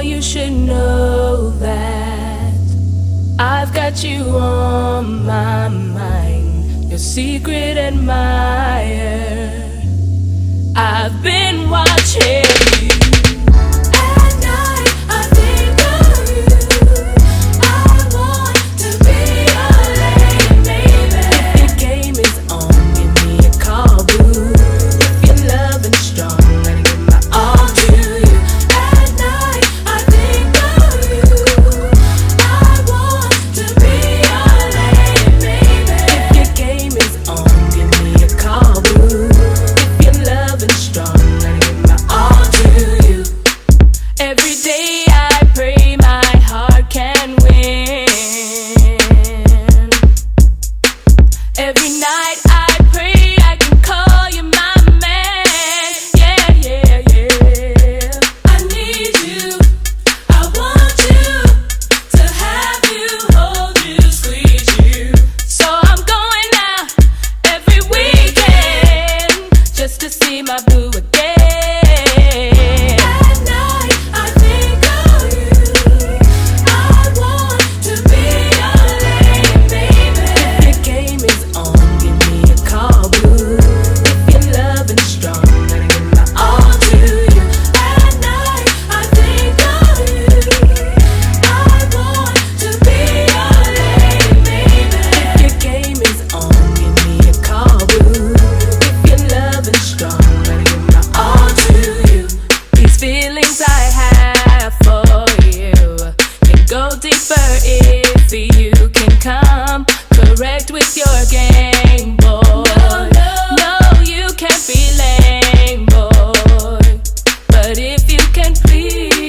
you should know that I've got you on my mind, your secret admirer. I've been watching you. At night I think of you. I want to be your lady, baby. If your game is on, give me a call, boo. If you're loving strong, let me give my all to you. At night I think of you. I want to be your lady, baby. If your game is on, give me a call, boo. If you're loving strong, let me give my all to you. Every day I pray my heart can win. Every night I pray I can call you my man. Yeah, yeah, yeah. I need you, I want you, to have you, hold you, squeeze you. So I'm going out every weekend just to see my boo again. At night I think of you. I want to be your lady, baby. If your game is on, give me a call, boo. If you're loving strong, let me give my all to you. At night I think of you. I want to be your lady, baby. If your game is on, give me a call, boo. If you're loving strong, let me give my all to you. These feelings I have for you can go deeper if you can come correct with your game, boy. No, you can't be lame, boy. But if you can please